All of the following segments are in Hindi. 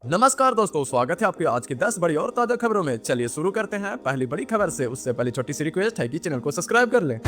नमस्कार दोस्तों, स्वागत है आपके आज की 10 बड़ी और ताजा खबरों में। चलिए शुरू करते हैं पहली बड़ी खबर से। उससे पहले छोटी सी रिक्वेस्ट है कि चैनल को सब्सक्राइब कर लें।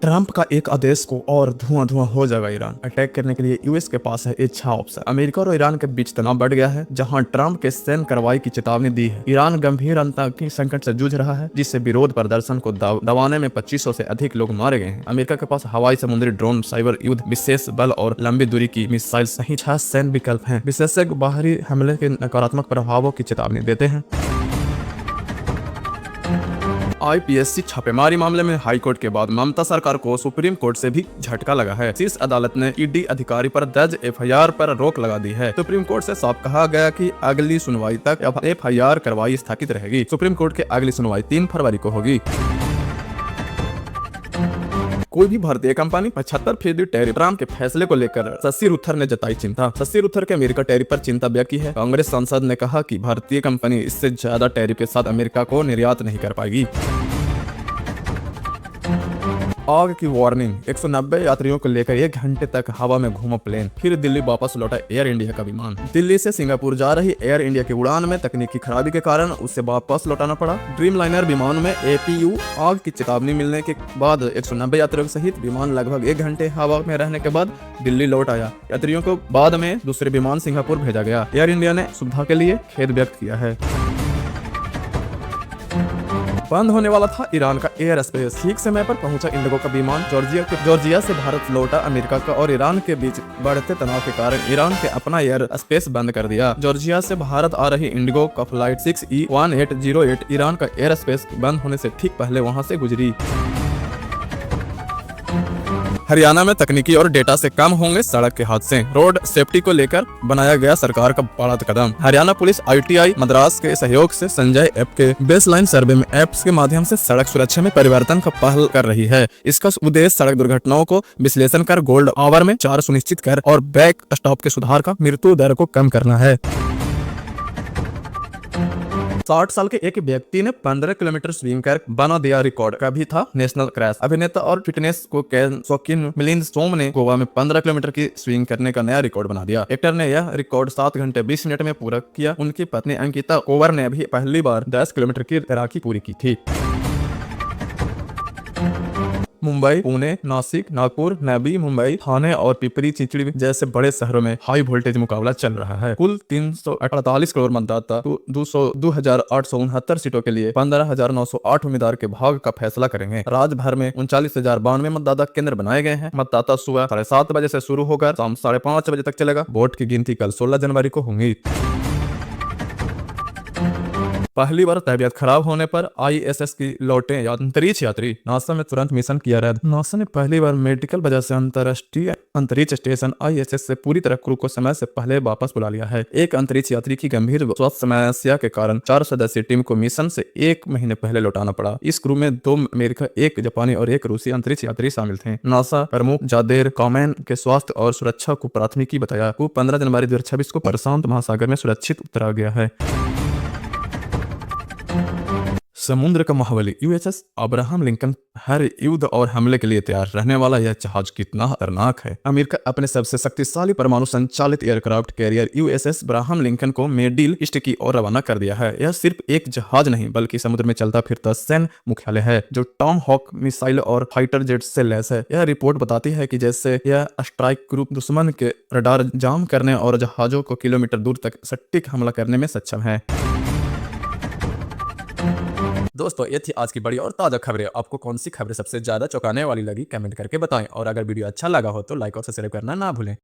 ट्रंप का एक आदेश को और धुआं धुआं हो जाएगा। ईरान अटैक करने के लिए यूएस के पास है अच्छा ऑप्शन। अमेरिका और ईरान के बीच तनाव बढ़ गया है, जहां ट्रंप के सैन्य कार्रवाई की चेतावनी दी है। ईरान गंभीर आतंकी संकट से जूझ रहा है, जिससे विरोध प्रदर्शन को दबाने में 2500 से अधिक लोग मारे गए हैं। अमेरिका के पास हवाई, समुद्री ड्रोन, साइबर युद्ध, विशेष बल और लंबी दूरी की मिसाइल सहित 6 सैन्य विकल्प हैं। विशेषज्ञ बाहरी हमले के नकारात्मक प्रभावों की चेतावनी देते हैं। आईपीएससी छापेमारी मामले में हाईकोर्ट के बाद ममता सरकार को सुप्रीम कोर्ट से भी झटका लगा है। शीर्ष अदालत ने ईडी अधिकारी पर दर्ज एफआईआर पर रोक लगा दी है। सुप्रीम कोर्ट से साफ कहा गया कि अगली सुनवाई तक एफआईआर कार्रवाई स्थगित रहेगी। सुप्रीम कोर्ट की अगली सुनवाई 3 फरवरी को होगी। कोई भी भारतीय कंपनी 75% टैरिफ ट्रंप के फैसले को लेकर शशि थरूर ने जताई चिंता। शशि थरूर के अमेरिका टैरिफ पर चिंता व्यक्त की है। कांग्रेस सांसद ने कहा कि भारतीय कंपनी इससे ज्यादा टैरिफ के साथ अमेरिका को निर्यात नहीं कर पाएगी। आग की वार्निंग, 190 यात्रियों को लेकर 1 घंटे तक हवा में घूमा प्लेन, फिर दिल्ली वापस लौटा एयर इंडिया का विमान। दिल्ली से सिंगापुर जा रही एयर इंडिया की उड़ान में तकनीकी खराबी के कारण उसे वापस लौटाना पड़ा। ड्रीमलाइनर विमान में एपीयू आग की चेतावनी मिलने के बाद 190 यात्रियों सहित विमान लगभग 1 घंटे हवा में रहने के बाद दिल्ली लौट आया। यात्रियों को बाद में दूसरे विमान सिंगापुर भेजा गया। एयर इंडिया ने सुविधा के लिए खेद व्यक्त किया है। बंद होने वाला था ईरान का एयर स्पेस, ठीक समय पर पहुंचा इंडिगो का विमान। जॉर्जिया से भारत लौटा। अमेरिका का और ईरान के बीच बढ़ते तनाव के कारण ईरान के अपना एयर स्पेस बंद कर दिया। जॉर्जिया से भारत आ रही इंडिगो का फ्लाइट 6E1808 ईरान का एयर स्पेस बंद होने से ठीक पहले वहां से गुजरी। हरियाणा में तकनीकी और डेटा से कम होंगे सड़क के हादसे। रोड सेफ्टी को लेकर बनाया गया सरकार का बड़ा कदम। हरियाणा पुलिस आईटीआई मद्रास के सहयोग से संजय ऐप के बेसलाइन सर्वे में ऐप्स के माध्यम से सड़क सुरक्षा में परिवर्तन का पहल कर रही है। इसका उद्देश्य सड़क दुर्घटनाओं को विश्लेषण कर गोल्ड आवर में 4 सुनिश्चित कर और बैक स्टॉप के सुधार का मृत्यु दर को कम करना है। 60 साल के एक व्यक्ति ने 15 किलोमीटर स्विंग कर बना दिया रिकॉर्ड। कभी था नेशनल क्रैश। अभिनेता और फिटनेस को शौकीन मिलिंद सोम ने गोवा में 15 किलोमीटर की स्विंग करने का नया रिकॉर्ड बना दिया। एक्टर ने यह रिकॉर्ड 7 घंटे 20 मिनट में पूरा किया। उनकी पत्नी अंकिता कोवर ने भी पहली बार 10 किलोमीटर की तैराकी पूरी की थी। मुंबई, पुणे, नासिक, नागपुर, नवी मुंबई, ठाणे और पिपरी चिंचड़ी जैसे बड़े शहरों में हाई वोल्टेज मुकाबला चल रहा है। कुल 348 करोड़ मतदाता 2,869 सीटों के लिए 15,908 उम्मीदवार के भाग्य का फैसला करेंगे। राज्य भर में 39,092 मतदाता केंद्र बनाए गए हैं। मतदाता सुबह 7:30 बजे से शुरू होकर शाम 5:30 बजे तक चलेगा। वोट की गिनती कल 16 जनवरी को होगी। पहली बार तबीयत खराब होने पर आईएसएस की लौटे अंतरिक्ष यात्री। नासा में तुरंत मिशन किया रद्द। नासा ने पहली बार मेडिकल वजह से अंतर्राष्ट्रीय अंतरिक्ष स्टेशन आईएसएस से पूरी तरह क्रू को समय से पहले वापस बुला लिया है। एक अंतरिक्ष यात्री की गंभीर स्वास्थ्य समस्या के कारण 4 सदस्यीय टीम को मिशन से 1 महीने पहले लौटाना पड़ा। इस क्रू में 2 अमेरिका, 1 जापानी और 1 रूसी अंतरिक्ष यात्री शामिल थे। नासा प्रमुख जादेर कॉमेन के स्वास्थ्य और सुरक्षा को प्राथमिकी बताया। 15 जनवरी 2026 को प्रशांत महासागर में सुरक्षित उतरा गया है। समुद्र का महाबली यूएसएस अब्राहम लिंकन हर युद्ध और हमले के लिए तैयार रहने वाला यह जहाज कितना खतरनाक है। अमेरिका अपने सबसे शक्तिशाली परमाणु संचालित aircraft carrier USS Abraham Lincoln को मिडिल ईस्ट की ओर रवाना कर दिया है। यह सिर्फ एक जहाज नहीं बल्कि समुद्र में चलता फिरता सैन्य मुख्यालय है, जो टॉम हॉक मिसाइल और फाइटर जेट से लैस है। यह रिपोर्ट बताती है कि जैसे यह स्ट्राइक ग्रुप दुश्मन के रडार जाम करने और जहाजों को किलोमीटर दूर तक सटीक हमला करने में सक्षम है। दोस्तों, ये थी आज की बड़ी और ताजा खबरें। आपको कौन सी खबरें सबसे ज्यादा चौंकाने वाली लगी कमेंट करके बताएं, और अगर वीडियो अच्छा लगा हो तो लाइक और सब्सक्राइब करना ना भूलें।